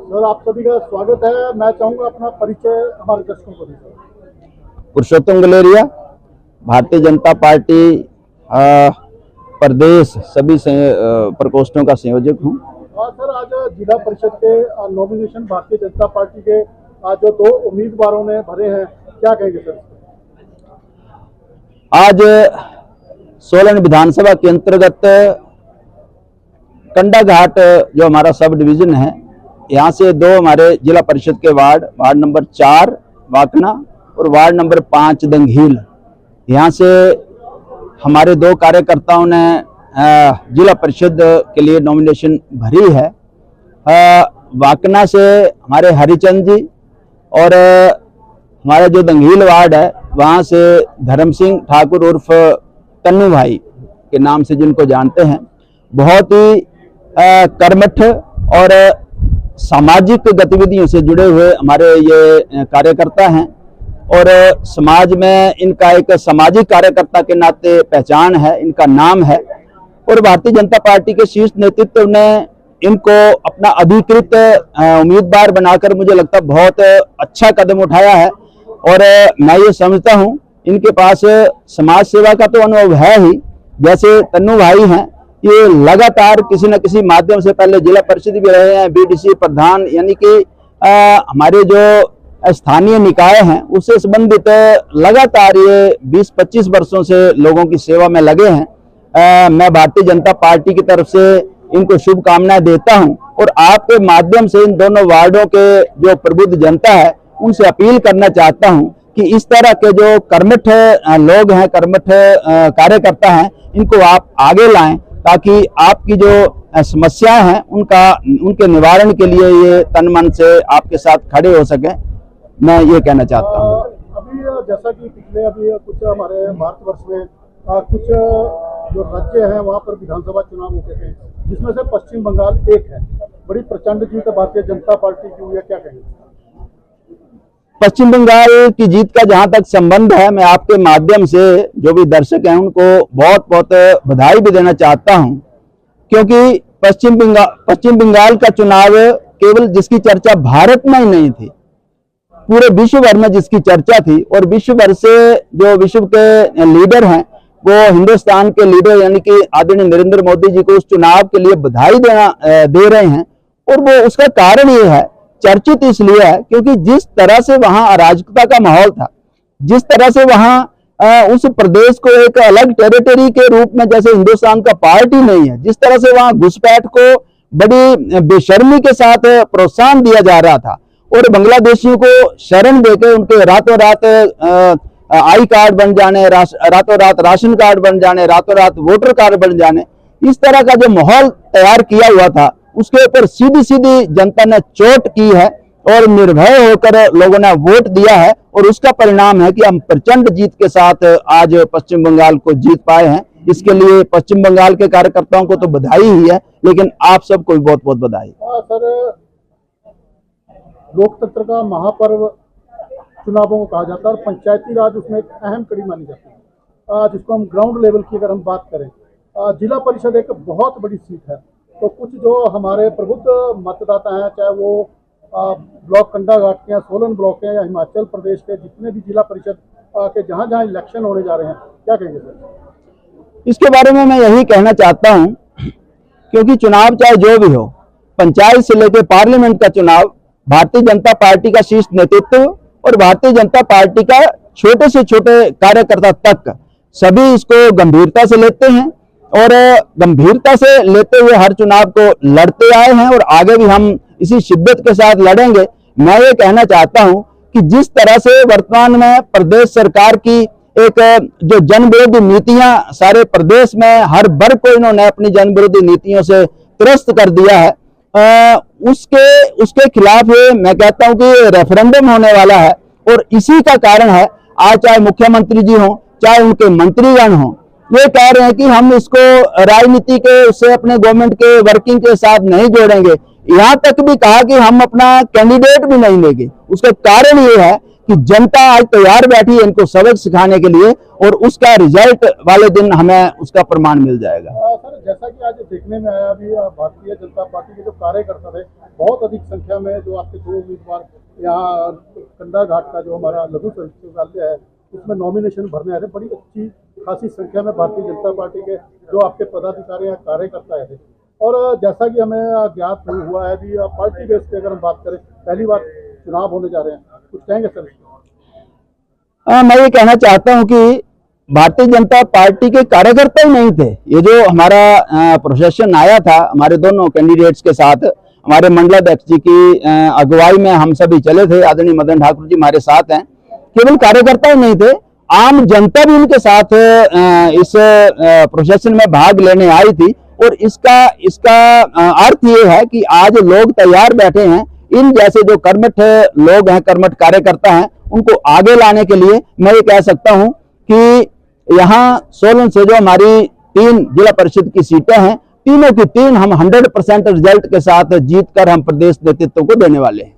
Sir, आप सभी का स्वागत है। मैं चाहूंगा अपना परिचय हमारे दर्शकों को दीजिए। पुरुषोत्तम गुलेरिया, भारतीय जनता पार्टी प्रदेश सभी प्रकोष्ठों का संयोजक हूँ। सर, आज जिला परिषद के नॉमिनेशन भारतीय जनता पार्टी के आज जो 2 उम्मीदवारों ने भरे हैं, क्या कहेंगे सर? आज सोलन विधानसभा के अंतर्गत कंडाघाट जो हमारा सब डिवीजन है, यहाँ से 2 हमारे जिला परिषद के वार्ड नंबर 4 वाकना और वार्ड नंबर 5 दंगील, यहाँ से हमारे 2 कार्यकर्ताओं ने जिला परिषद के लिए नॉमिनेशन भरी है। वाकना से हमारे हरिचंद जी और हमारा जो दंगील वार्ड है वहाँ से धर्म सिंह ठाकुर उर्फ तन्नू भाई के नाम से जिनको जानते हैं, बहुत ही कर्मठ और सामाजिक गतिविधियों से जुड़े हुए हमारे ये कार्यकर्ता हैं और समाज में इनका एक सामाजिक कार्यकर्ता के नाते पहचान है, इनका नाम है। और भारतीय जनता पार्टी के शीर्ष नेतृत्व ने इनको अपना अधिकृत उम्मीदवार बनाकर मुझे लगता है बहुत अच्छा कदम उठाया है और मैं ये समझता हूँ इनके पास समाज सेवा का तो अनुभव है ही। जैसे तन्नू भाई हैं, ये लगातार किसी न किसी माध्यम से पहले जिला परिषद भी रहे हैं, बीडीसी प्रधान, यानी कि हमारे जो स्थानीय निकाय हैं उससे संबंधित लगातार ये 20-25 वर्षों से लोगों की सेवा में लगे हैं। मैं भारतीय जनता पार्टी की तरफ से इनको शुभकामनाएं देता हूं और आपके माध्यम से इन दोनों वार्डों के जो प्रबुद्ध जनता है उनसे अपील करना चाहता हूं कि इस तरह के जो कर्मठ लोग हैं, कर्मठ कार्यकर्ता हैं, इनको आप आगे लाएं ताकि आपकी जो समस्याएं हैं उनके निवारण के लिए ये तन मन से आपके साथ खड़े हो सके, मैं ये कहना चाहता हूँ। अभी जैसा कि पिछले अभी कुछ हमारे भारतवर्ष में कुछ जो राज्य हैं वहाँ पर विधानसभा चुनाव होते थे, जिसमें से पश्चिम बंगाल एक है। बड़ी प्रचंड जीत भारतीय जनता पार्टी की हुई है, क्या कहेंगे? पश्चिम बंगाल की जीत का जहां तक संबंध है, मैं आपके माध्यम से जो भी दर्शक हैं उनको बहुत बहुत बधाई भी देना चाहता हूं, क्योंकि पश्चिम बंगाल का चुनाव केवल जिसकी चर्चा भारत में ही नहीं थी, पूरे विश्व भर में जिसकी चर्चा थी और विश्व भर से जो विश्व के लीडर हैं वो हिंदुस्तान के लीडर यानी कि आदरणीय नरेंद्र मोदी जी को उस चुनाव के लिए बधाई दे रहे हैं। और वो उसका कारण ये है, चर्चित इसलिए है क्योंकि जिस तरह से वहां अराजकता का माहौल था, जिस तरह से वहां उस प्रदेश को एक अलग टेरिटरी के रूप में, जैसे हिंदुस्तान का पार्ट ही नहीं है, जिस तरह से वहां घुसपैठ को बड़ी बेशर्मी के साथ प्रोत्साहन दिया जा रहा था और बांग्लादेशियों को शरण देकर उनके रातों रात आई कार्ड बन जाने, रातों रात राशन कार्ड बन जाने, रातों रात वोटर कार्ड बन जाने, इस तरह का जो माहौल तैयार किया हुआ था उसके ऊपर सीधी सीधी जनता ने चोट की है और निर्भय होकर लोगों ने वोट दिया है और उसका परिणाम है कि हम प्रचंड जीत के साथ आज पश्चिम बंगाल को जीत पाए हैं। इसके लिए पश्चिम बंगाल के कार्यकर्ताओं को तो बधाई ही है, लेकिन आप सबको भी बहुत बहुत बधाई। सर, लोकतंत्र का महापर्व चुनावों को कहा जाता है और पंचायती राज उसमें एक अहम कड़ी मानी जाती है। जिसको हम ग्राउंड लेवल की अगर हम बात करें, जिला परिषद एक बहुत बड़ी सीट है, तो कुछ जो हमारे प्रबुद्ध मतदाता हैं, चाहे वो ब्लॉक कंडाघाट के या सोलन ब्लॉक के या हिमाचल प्रदेश के जितने भी जिला परिषद के जहाँ जहाँ इलेक्शन होने जा रहे हैं, क्या कहेंगे सर? इसके बारे में मैं यही कहना चाहता हूँ, क्योंकि चुनाव चाहे जो भी हो, पंचायत से लेकर पार्लियामेंट का चुनाव भारतीय जनता पार्टी का शीर्ष नेतृत्व और भारतीय जनता पार्टी का छोटे से छोटे कार्यकर्ता तक सभी इसको गंभीरता से लेते हैं और गंभीरता से लेते हुए हर चुनाव को लड़ते आए हैं और आगे भी हम इसी शिद्दत के साथ लड़ेंगे। मैं ये कहना चाहता हूं कि जिस तरह से वर्तमान में प्रदेश सरकार की एक जो जन विरोधी नीतियां सारे प्रदेश में हर वर्ग को इन्होंने अपनी जन विरोधी नीतियों से त्रस्त कर दिया है, उसके खिलाफ ये मैं कहता हूं कि रेफरेंडम होने वाला है और इसी का कारण है आज चाहे मुख्यमंत्री जी हों, चाहे उनके मंत्रीगण हों, ये कह रहे हैं कि हम इसको राजनीति के उससे अपने गवर्नमेंट के वर्किंग के साथ नहीं जोड़ेंगे। यहाँ तक भी कहा कि हम अपना कैंडिडेट भी नहीं लेंगे। उसका कारण ये है कि जनता आज तैयार बैठी है इनको सबक सिखाने के लिए, और उसका रिजल्ट वाले दिन हमें उसका प्रमाण मिल जाएगा। सर, जैसा कि आज देखने में आया, अभी भारतीय जनता पार्टी के जो कार्यकर्ता थे बहुत अधिक संख्या में, जो आपके दो उम्मीदवार यहाँ कंडा घाट का जो हमारा लघु चिकित्सालय है उसमें नॉमिनेशन भरने आए थे, बड़ी अच्छी खासी संख्या में भारतीय जनता पार्टी के जो आपके पदाधिकारी या कार्यकर्ता आए थे। और जैसा कि हमें ज्ञात हुआ है भी, पार्टी बेस पे अगर हम बात करें, पहली बार चुनाव होने जा रहे हैं, कुछ कहेंगे सर? मैं ये कहना चाहता हूं कि भारतीय जनता पार्टी के कार्यकर्ता ही नहीं थे, ये जो हमारा प्रोसेशन आया था हमारे दोनों कैंडिडेट्स के साथ, हमारे मंडलाध्यक्ष जी की अगुवाई में हम सभी चले थे, आदरणीय मदन ठाकुर जी हमारे साथ हैं। केवल कार्यकर्ता ही नहीं थे, आम जनता भी उनके साथ इस प्रोसेशन में भाग लेने आई थी। और इसका अर्थ ये है कि आज लोग तैयार बैठे हैं, इन जैसे जो कर्मठ लोग हैं, कर्मठ कार्यकर्ता हैं, उनको आगे लाने के लिए। मैं ये कह सकता हूं कि यहाँ सोलन से जो हमारी 3 जिला परिषद की सीटें हैं, तीनों की तीन हम 100% रिजल्ट के साथ जीतकर हम प्रदेश नेतृत्व को देने वाले हैं।